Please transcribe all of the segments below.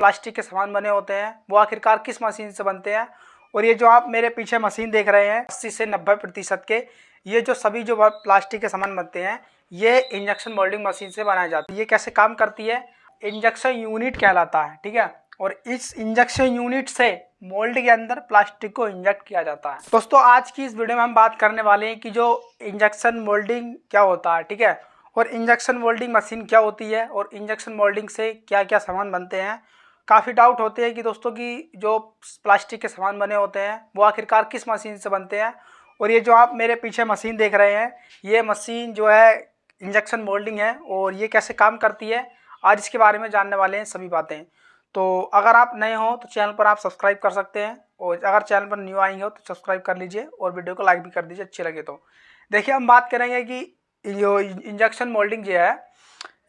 Plastic के सामान बने होते हैं वो आखिरकार किस मशीन से बनते हैं। और ये जो आप मेरे पीछे मशीन देख रहे हैं 80 से 90% के ये जो सभी जो प्लास्टिक के सामान बनते हैं ये इंजेक्शन मोल्डिंग मशीन से बनाए जाते हैं। ये कैसे काम करती है, इंजेक्शन यूनिट कहलाता है, ठीक है। और इस इंजेक्शन यूनिट से मोल्ड के अंदर प्लास्टिक को इंजेक्ट किया जाता है। दोस्तों आज की इस वीडियो में हम बात करने वाले हैं कि जो इंजेक्शन मोल्डिंग क्या होता है, ठीक है, और इंजेक्शन मोल्डिंग मशीन क्या होती है और इंजेक्शन मोल्डिंग से क्या क्या सामान बनते हैं। काफ़ी डाउट होते हैं कि दोस्तों की जो प्लास्टिक के सामान बने होते हैं वो आखिरकार किस मशीन से बनते हैं। और ये जो आप मेरे पीछे मशीन देख रहे हैं ये मशीन जो है इंजेक्शन मोल्डिंग है और ये कैसे काम करती है आज इसके बारे में जानने वाले हैं सभी बातें। तो अगर आप नए हो तो चैनल पर आप सब्सक्राइब कर सकते हैं और अगर चैनल पर न्यू आएंगे हो तो सब्सक्राइब कर लीजिए और वीडियो को लाइक भी कर दीजिए अच्छी लगे तो। देखिए हम बात करेंगे कि जो इंजेक्शन मोल्डिंग जो है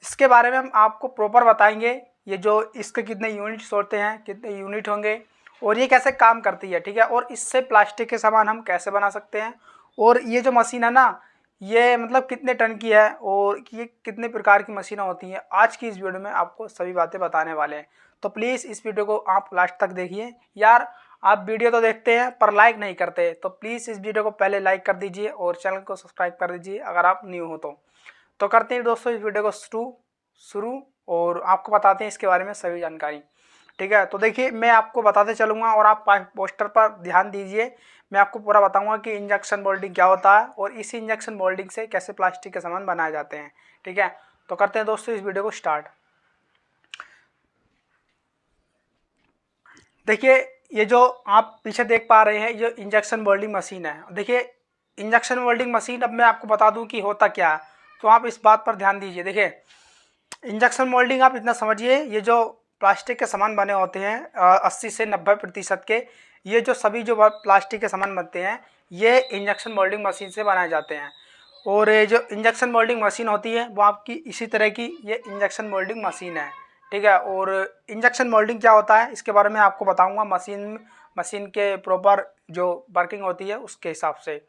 इसके बारे में हम आपको प्रॉपर बताएंगे। ये जो इसके कितने यूनिट्स होते हैं, कितने यूनिट होंगे और ये कैसे काम करती है, ठीक है, और इससे प्लास्टिक के सामान हम कैसे बना सकते हैं। और ये जो मशीन है ना ये मतलब कितने टन की है और ये कितने प्रकार की मशीनें होती हैं आज की इस वीडियो में आपको सभी बातें बताने वाले हैं। तो प्लीज़ इस वीडियो को आप लास्ट तक देखिए। यार आप वीडियो तो देखते हैं पर लाइक नहीं करते तो प्लीज़ इस वीडियो को पहले लाइक कर दीजिए और चैनल को सब्सक्राइब कर दीजिए अगर आप न्यू हो तो करते हैं दोस्तों इस वीडियो को शुरू और आपको बताते हैं इसके बारे में सभी जानकारी, ठीक है। तो देखिए मैं आपको बताते चलूँगा और आप पोस्टर पर ध्यान दीजिए। मैं आपको पूरा बताऊंगा कि इंजेक्शन मोल्डिंग क्या होता है और इसी इंजेक्शन मोल्डिंग से कैसे प्लास्टिक के सामान बनाए जाते हैं, ठीक है। तो करते हैं दोस्तों इस वीडियो को स्टार्ट। देखिए ये जो आप पीछे देख पा रहे हैं ये इंजेक्शन मोल्डिंग मशीन है। देखिए इंजेक्शन मोल्डिंग मशीन अब मैं आपको बता दूं कि होता क्या है तो आप इस बात पर ध्यान दीजिए। देखिए इंजेक्शन मोल्डिंग आप इतना समझिए ये जो प्लास्टिक के सामान बने होते हैं 80 से 90% के ये जो सभी जो प्लास्टिक के सामान बनते हैं ये इंजेक्शन मोल्डिंग मशीन से बनाए जाते हैं। और ये जो इंजेक्शन मोल्डिंग मशीन होती है वो आपकी इसी तरह की ये इंजेक्शन मोल्डिंग मशीन है, ठीक है। और इंजेक्शन मोल्डिंग क्या होता है इसके बारे में आपको बताऊंगा मशीन के प्रॉपर जो वर्किंग होती है उसके हिसाब से।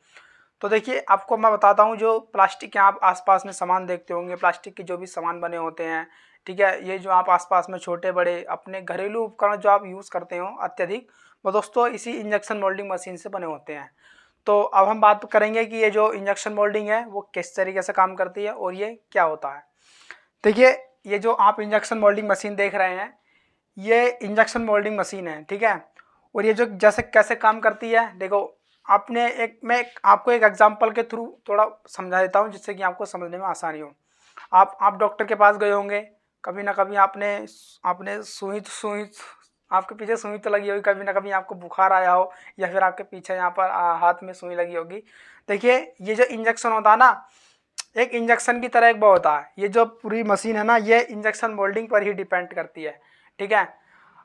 तो देखिए आपको मैं बताता हूँ जो प्लास्टिक के आप आसपास में सामान देखते होंगे, प्लास्टिक के जो भी सामान बने होते हैं, ठीक है, ये जो आप आसपास में छोटे बड़े अपने घरेलू उपकरण जो आप यूज़ करते हो अत्यधिक वो दोस्तों इसी इंजेक्शन मोल्डिंग मशीन से बने होते हैं। तो अब हम बात करेंगे कि ये जो इंजेक्शन मोल्डिंग है वो किस तरीके से काम करती है और ये क्या होता है। देखिए ये जो आप इंजेक्शन मोल्डिंग मशीन देख रहे हैं ये इंजेक्शन मोल्डिंग मशीन है, ठीक है। और ये जो जैसे कैसे काम करती है देखो मैं आपको एक एग्जांपल के थ्रू थोड़ा समझा देता हूँ जिससे कि आपको समझने में आसानी हो। आप डॉक्टर के पास गए होंगे कभी ना कभी, आपने सुई आपके पीछे सुई तो लगी होगी, कभी ना कभी आपको बुखार आया हो या फिर आपके पीछे यहाँ पर हाथ में सुई लगी होगी। देखिए ये जो इंजेक्शन होता है ना एक इंजेक्शन की तरह एक वो होता है। ये जो पूरी मशीन है ना ये इंजेक्शन मोल्डिंग पर ही डिपेंड करती है, ठीक है।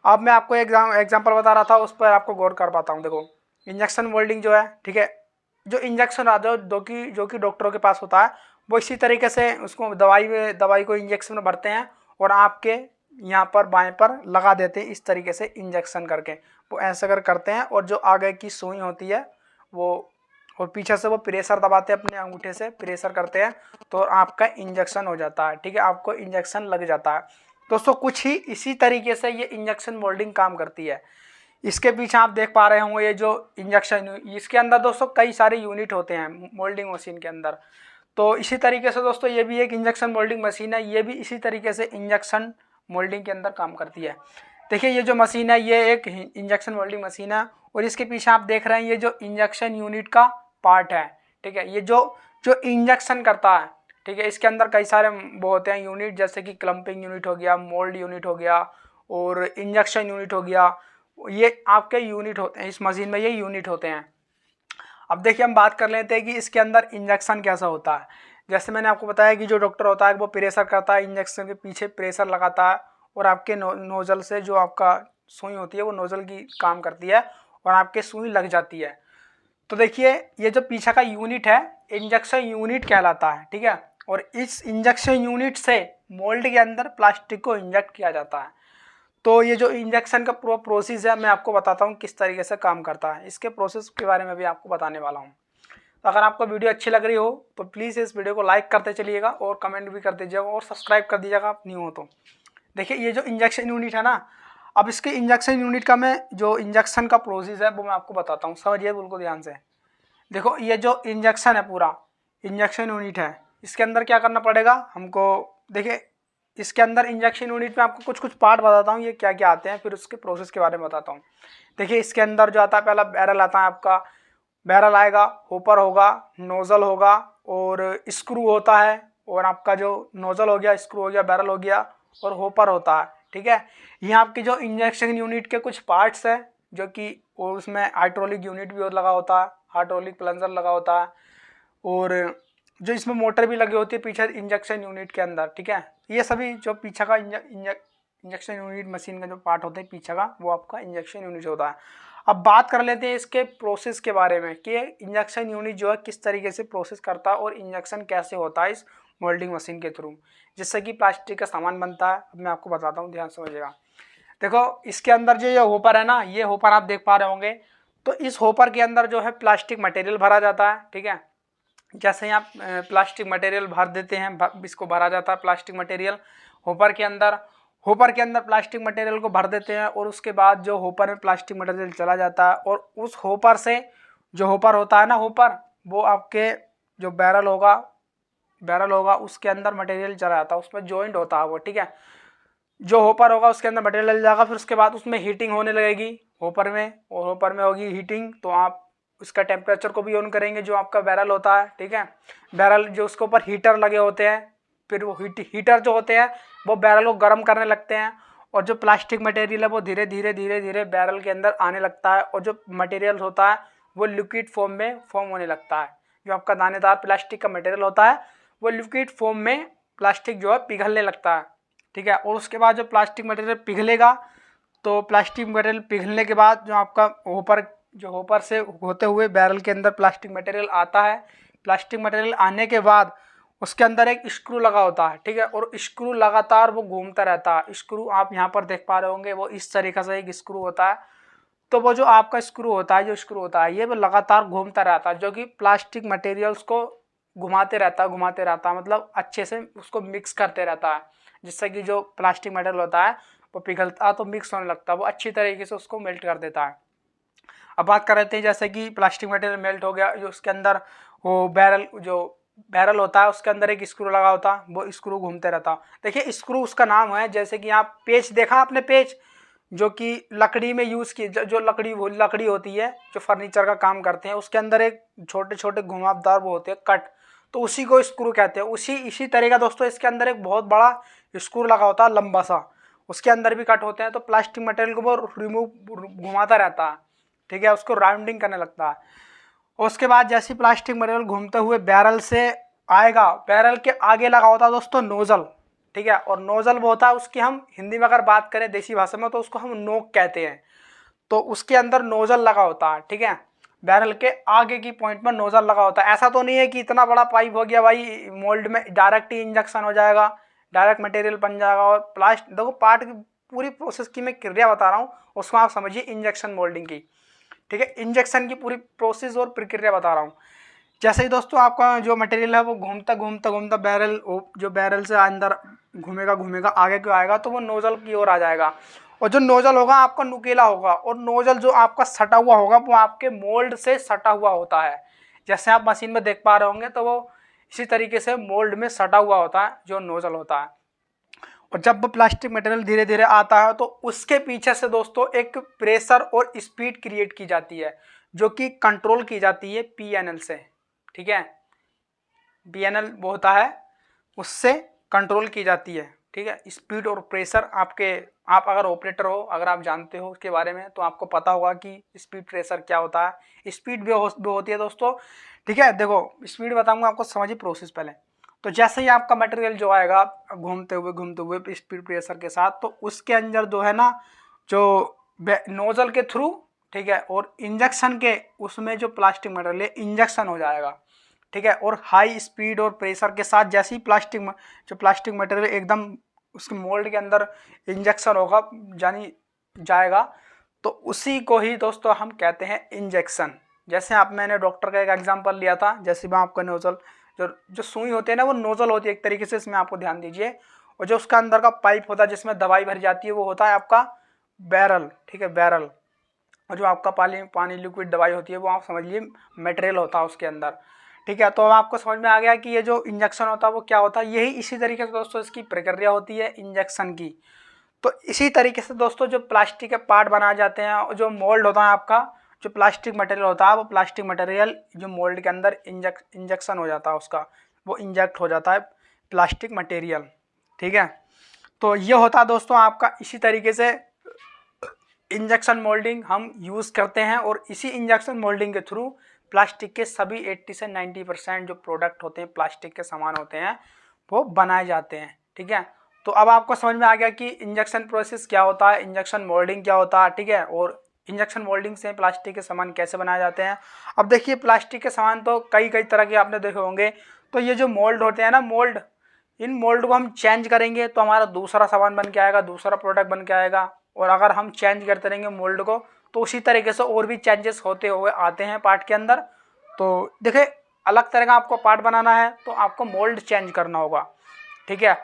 अब मैं आपको एग्जाम्पल बता रहा था उस पर आपको गौर कर पाता हूँ। देखो इंजेक्शन मोल्डिंग जो है, ठीक है, जो इंजेक्शन आता है जो कि डॉक्टरों के पास होता है वो इसी तरीके से उसको दवाई को इंजेक्शन में भरते हैं और आपके यहाँ पर बाएं पर लगा देते हैं इस तरीके से इंजेक्शन करके वो ऐसे करते हैं। और जो आगे की सुई होती है वो और पीछे से वो प्रेशर दबाते हैं, अपने अंगूठे से प्रेशर करते हैं तो आपका इंजेक्शन हो जाता है, ठीक है, आपको इंजेक्शन लग जाता है। दोस्तों कुछ ही इसी तरीके से ये इंजेक्शन मोल्डिंग काम करती है। इसके पीछे आप देख पा रहे होंगे ये जो इंजेक्शन इसके अंदर दोस्तों कई सारे यूनिट होते हैं मोल्डिंग मशीन के अंदर। तो इसी तरीके से दोस्तों ये भी एक इंजेक्शन मोल्डिंग मशीन है, ये भी इसी तरीके से इंजेक्शन मोल्डिंग के अंदर काम करती है। देखिए ये जो मशीन है ये एक इंजेक्शन मोल्डिंग मशीन है और इसके पीछे आप देख रहे हैं ये जो इंजेक्शन यूनिट का पार्ट है, ठीक है, ये जो जो इंजेक्शन करता है, ठीक है, इसके अंदर कई सारे वो होते हैं यूनिट जैसे कि क्लम्पिंग यूनिट हो गया, मोल्ड यूनिट हो गया और इंजेक्शन यूनिट हो गया। ये आपके यूनिट होते हैं इस मशीन में, ये यूनिट होते हैं। अब देखिए हम बात कर लेते हैं कि इसके अंदर इंजेक्शन कैसा होता है। जैसे मैंने आपको बताया कि जो डॉक्टर होता है वो प्रेशर करता है, इंजेक्शन के पीछे प्रेशर लगाता है और आपके नोजल से जो आपका सुई होती है वो नोजल की काम करती है और आपके सुई लग जाती है। तो देखिए ये जो पीछे का यूनिट है इंजेक्शन यूनिट कहलाता है, ठीक है। और इस इंजेक्शन यूनिट से मोल्ड के अंदर प्लास्टिक को इंजेक्ट किया जाता है। तो ये जो इंजेक्शन का पूरा प्रोसेस है मैं आपको बताता हूँ किस तरीके से काम करता है, इसके प्रोसेस के बारे में भी आपको बताने वाला हूँ। तो अगर आपको वीडियो अच्छी लग रही हो तो प्लीज़ इस वीडियो को लाइक करते चलिएगा और कमेंट भी कर दीजिएगा और सब्सक्राइब कर दीजिएगा आप न्यू हो तो। देखिए ये जो इंजेक्शन यूनिट है ना अब इसके इंजेक्शन यूनिट का मैं जो इंजेक्शन का प्रोसेस है वो मैं आपको बताता हूँ, समझिए बिल्कुल ध्यान से। देखो ये जो इंजेक्शन है, पूरा इंजेक्शन यूनिट है, इसके अंदर क्या करना पड़ेगा हमको। देखिए इसके अंदर इंजेक्शन यूनिट में आपको कुछ कुछ पार्ट बताता हूँ ये क्या क्या आते हैं, फिर उसके प्रोसेस के बारे में बताता हूँ। देखिए इसके अंदर जो आता है, पहला बैरल आता है आपका, बैरल आएगा, होपर होगा, नोजल होगा और स्क्रू होता है। और आपका जो नोजल हो गया, स्क्रू हो गया, बैरल हो गया और होपर होता है। ठीक है, ये आपकी जो इंजेक्शन यूनिट के कुछ पार्ट्स हैं जो कि, और उसमें हाइड्रोलिक यूनिट भी लगा होता है, हाइड्रोलिक प्लंजर लगा होता है और जो इसमें मोटर भी लगी होती है पीछे इंजेक्शन यूनिट के अंदर। ठीक है, ये सभी जो पीछे का इंजेक्शन यूनिट मशीन का जो पार्ट होता है पीछे का, वो आपका इंजेक्शन यूनिट होता है। अब बात कर लेते हैं इसके प्रोसेस के बारे में कि इंजेक्शन यूनिट जो है किस तरीके से प्रोसेस करता है और इंजेक्शन कैसे होता है इस मोल्डिंग मशीन के थ्रू, जिससे कि प्लास्टिक का सामान बनता है। अब मैं आपको बताता हूँ, ध्यान समझिएगा। देखो इसके अंदर जो ये होपर है ना, ये होपर आप देख पा रहे होंगे। तो इस होपर के अंदर जो है प्लास्टिक मटेरियल भरा जाता है। ठीक है, जैसे ही आप प्लास्टिक मटेरियल भर देते हैं, इसको भरा जाता है प्लास्टिक मटेरियल होपर के अंदर। होपर के अंदर प्लास्टिक मटेरियल को भर देते हैं और उसके बाद जो होपर में प्लास्टिक मटेरियल चला जाता है और उस होपर से, जो होपर होता है ना, होपर वो आपके जो बैरल होगा उसके अंदर मटेरियल चला जाता है, उसमें जॉइंट होता है वो। ठीक है, जो होपर होगा उसके अंदर मटेरियल डल जाएगा, फिर उसके बाद उसमें हीटिंग होने लगेगी होपर में, और होपर में होगी हीटिंग तो आप उसका टेम्परेचर को भी ऑन करेंगे जो आपका बैरल होता है। ठीक है, बैरल जो उसके ऊपर हीटर लगे होते हैं, फिर वो हीटर जो होते हैं वो बैरल को गर्म करने लगते हैं और जो प्लास्टिक मटेरियल है वो धीरे धीरे धीरे धीरे बैरल के अंदर आने लगता है और जो मटेरियल होता है वो लिक्विड फॉर्म में फॉर्म होने लगता है। जो आपका दानेदार प्लास्टिक का मटेरियल होता है वो लिक्विड फॉर्म में प्लास्टिक जो है पिघलने लगता है। ठीक है, और उसके बाद जो प्लास्टिक मटेरियल पिघलेगा, तो प्लास्टिक मटेरियल पिघलने के बाद जो आपका होपर से होते हुए बैरल के अंदर प्लास्टिक मटेरियल आता है। प्लास्टिक मटेरियल आने के बाद उसके अंदर एक स्क्रू लगा होता है। ठीक है, और स्क्रू लगातार वो घूमता रहता है। स्क्रू आप यहाँ पर देख पा रहे होंगे, वो इस तरीके से एक स्क्रू होता है। तो वो जो आपका स्क्रू होता है, ये वो लगातार घूमता रहता है, जो कि प्लास्टिक मटेरियल्स को घुमाते रहता है, मतलब अच्छे से उसको मिक्स करते रहता है, जिससे कि जो प्लास्टिक मटेरियल होता है वो पिघलता तो मिक्स होने लगता है, वो अच्छी तरीके से उसको मेल्ट कर देता है। अब बात कर रहे थे जैसे कि प्लास्टिक मटेरियल मेल्ट हो गया, जो उसके अंदर वो बैरल होता है उसके अंदर एक स्क्रू लगा होता है, वो स्क्रू घूमते रहता। देखिए स्क्रू उसका नाम है, जैसे कि आप पेच देखा आपने, पेच जो कि लकड़ी में यूज़ की, जो लकड़ी होती है जो फर्नीचर का काम करते हैं, उसके अंदर एक छोटे छोटे घुमावदार वो होते हैं कट, तो उसी को स्क्रू कहते हैं। इसी तरह का दोस्तों इसके अंदर एक बहुत बड़ा स्क्रू लगा होता है लंबा सा, उसके अंदर भी कट होते हैं। तो प्लास्टिक मटेरियल को वो घुमाता रहता है। ठीक है, उसको राउंडिंग करने लगता है। उसके बाद जैसे प्लास्टिक मटेरियल घूमते हुए बैरल से आएगा, बैरल के आगे लगा होता है दोस्तों नोजल। ठीक है, और नोजल वो होता है, उसकी हम हिंदी में अगर बात करें देसी भाषा में तो उसको हम नोक कहते हैं। तो उसके अंदर नोजल लगा होता है। ठीक है, बैरल के आगे की पॉइंट में नोजल लगा होता है। ऐसा तो नहीं है कि इतना बड़ा पाइप हो गया भाई, मोल्ड में डायरेक्ट ही इंजेक्शन हो जाएगा, डायरेक्ट मटेरियल बन जाएगा। और देखो पार्ट की पूरी प्रोसेस की मैं क्रिया बता रहा हूँ, उसको आप समझिए इंजेक्शन मोल्डिंग की। ठीक है, इंजेक्शन की पूरी प्रोसेस और प्रक्रिया बता रहा हूँ। जैसे ही दोस्तों आपका जो मटेरियल है वो घूमता बैरल से अंदर घूमेगा आगे क्यों आएगा, तो वो नोजल की ओर आ जाएगा। और जो नोजल होगा आपका नुकीला होगा, और नोजल जो आपका सटा हुआ होगा वो आपके मोल्ड से सटा हुआ होता है। जैसे आप मशीन में देख पा रहे होंगे, तो वो इसी तरीके से मोल्ड में सटा हुआ होता है जो नोजल होता है। और जब वो प्लास्टिक मटेरियल धीरे धीरे आता है तो उसके पीछे से दोस्तों एक प्रेशर और स्पीड क्रिएट की जाती है, जो कि कंट्रोल की जाती है PNL से। ठीक है, PNL वो होता है, उससे कंट्रोल की जाती है। ठीक है, स्पीड और प्रेशर आप अगर ऑपरेटर हो, अगर आप जानते हो उसके बारे में, तो आपको पता होगा कि स्पीड प्रेशर क्या होता है। स्पीड भी होती है दोस्तों। ठीक है, देखो स्पीड बताऊंगा आपको, समझिए प्रोसेस पहले। तो जैसे ही आपका मटेरियल जो आएगा घूमते हुए स्पीड प्रेशर के साथ, तो उसके अंदर जो है ना, जो नोजल के थ्रू, ठीक है, और इंजेक्शन के उसमें जो प्लास्टिक मटेरियल है इंजेक्शन हो जाएगा। ठीक है, और हाई स्पीड और प्रेशर के साथ जैसे ही प्लास्टिक मटेरियल एकदम उसके मोल्ड के अंदर इंजेक्शन होगा जानी जाएगा, तो उसी को ही दोस्तों हम कहते हैं इंजेक्शन। जैसे मैंने डॉक्टर का एक एग्जांपल लिया था, जैसे मैं आपका नोजल जो सुई होती है ना, वो नोजल होती है एक तरीके से, इसमें आपको ध्यान दीजिए। और जो उसका अंदर का पाइप होता है जिसमें दवाई भरी जाती है, वो होता है आपका बैरल, ठीक है, बैरल। और जो आपका पानी लिक्विड दवाई होती है वो आप समझिए मटेरियल होता है उसके अंदर, ठीक है। तो अब आपको समझ में आ गया कि ये जो इंजेक्शन होता है वो क्या होता है। यही इसी तरीके से दोस्तों इसकी प्रक्रिया होती है इंजेक्शन की। तो इसी तरीके से दोस्तों जो प्लास्टिक के पार्ट बनाए जाते हैं, जो मोल्ड होता है आपका, जो प्लास्टिक मटेरियल होता है, वो प्लास्टिक मटेरियल जो मोल्ड के अंदर इंजेक्शन हो जाता है उसका, वो इंजेक्ट हो जाता है प्लास्टिक मटेरियल, ठीक है। तो ये होता है दोस्तों आपका इसी तरीके से इंजेक्शन मोल्डिंग हम यूज़ करते हैं, और इसी इंजेक्शन मोल्डिंग के थ्रू प्लास्टिक के सभी 80 से 90% जो प्रोडक्ट होते हैं, प्लास्टिक के सामान होते हैं, वो बनाए जाते हैं, ठीक है। तो अब आपको समझ में आ गया कि इंजेक्शन प्रोसेस क्या होता है, इंजेक्शन मोल्डिंग क्या होता है, ठीक है, और इंजेक्शन मोल्डिंग से प्लास्टिक के सामान कैसे बनाए जाते हैं। अब देखिए प्लास्टिक के सामान तो कई तरह के आपने देखे होंगे। तो ये जो मोल्ड होते हैं ना, मोल्ड, इन मोल्ड को हम चेंज करेंगे तो हमारा दूसरा सामान बन के आएगा, दूसरा प्रोडक्ट बन के आएगा। और अगर हम चेंज करते रहेंगे मोल्ड को तो उसी तरीके से और भी चेंजेस होते हुए आते हैं पार्ट के अंदर। तो देखिए अलग तरह का आपको पार्ट बनाना है तो आपको मोल्ड चेंज करना होगा, ठीक है,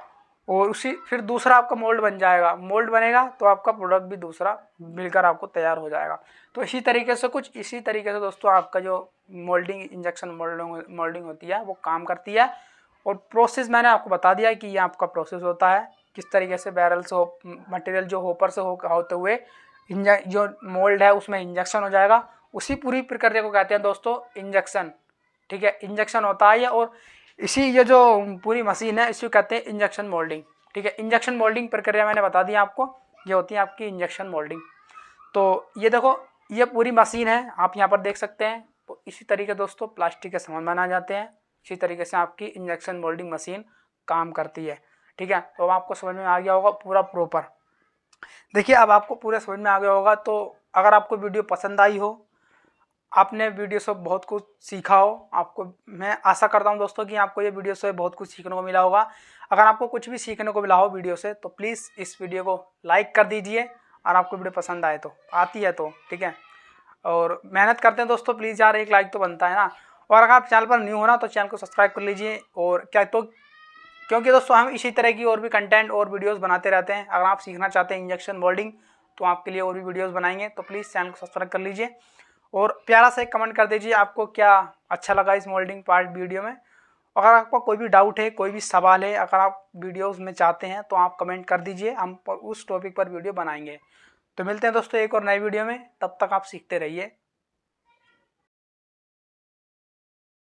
और उसी फिर दूसरा आपका मोल्ड बन जाएगा, मोल्ड बनेगा तो आपका प्रोडक्ट भी दूसरा मिलकर आपको तैयार हो जाएगा। तो इसी तरीके से दोस्तों आपका जो मोल्डिंग, इंजेक्शन मोल्डिंग होती है वो काम करती है। और प्रोसेस मैंने आपको बता दिया कि ये आपका प्रोसेस होता है, किस तरीके से बैरल से मटेरियल जो होपर से होते हुए जो मोल्ड है उसमें इंजेक्शन हो जाएगा। उसी पूरी प्रक्रिया को कहते हैं दोस्तों इंजेक्शन, ठीक है, इंजेक्शन होता है। और इसी ये जो पूरी मशीन है इसी को कहते हैं इंजेक्शन मोल्डिंग, ठीक है। इंजेक्शन मोल्डिंग प्रक्रिया मैंने बता दी आपको, ये होती है आपकी इंजेक्शन मोल्डिंग। तो ये देखो ये पूरी मशीन है, आप यहाँ पर देख सकते हैं। तो इसी तरीके दोस्तों प्लास्टिक के सामान बनाए जाते हैं, इसी तरीके से आपकी इंजेक्शन मोल्डिंग मशीन काम करती है, ठीक है। तो अब आपको समझ में आ गया होगा पूरा प्रॉपर। देखिए अब आपको पूरा समझ में आ गया होगा। तो अगर आपको वीडियो पसंद आई हो, आपने वीडियो से बहुत कुछ सीखा हो, आपको मैं आशा करता हूं दोस्तों कि आपको ये वीडियो से बहुत कुछ सीखने को मिला होगा। अगर आपको कुछ भी सीखने को मिला हो वीडियो से तो प्लीज़ इस वीडियो को लाइक कर दीजिए, और आपको वीडियो पसंद आए तो आती है तो, ठीक है। और मेहनत करते हैं दोस्तों, प्लीज़ यार एक लाइक तो बनता है ना। और अगर आप चैनल पर न्यू हो ना तो चैनल को सब्सक्राइब कर लीजिए। और क्या तो क्योंकि दोस्तों हम इसी तरह की और भी कंटेंट और वीडियोस बनाते रहते हैं। अगर आप सीखना चाहते हैं इंजेक्शन मोल्डिंग तो आपके लिए और भी वीडियोस बनाएंगे, तो प्लीज़ चैनल को सब्सक्राइब कर लीजिए। और प्यारा सा एक कमेंट कर दीजिए आपको क्या अच्छा लगा इस मोल्डिंग पार्ट वीडियो में। अगर आपका कोई भी डाउट है, कोई भी सवाल है, अगर आप वीडियोस में चाहते हैं तो आप कमेंट कर दीजिए, हम उस टॉपिक पर वीडियो बनाएंगे। तो मिलते हैं दोस्तों एक और नई वीडियो में, तब तक आप सीखते रहिए।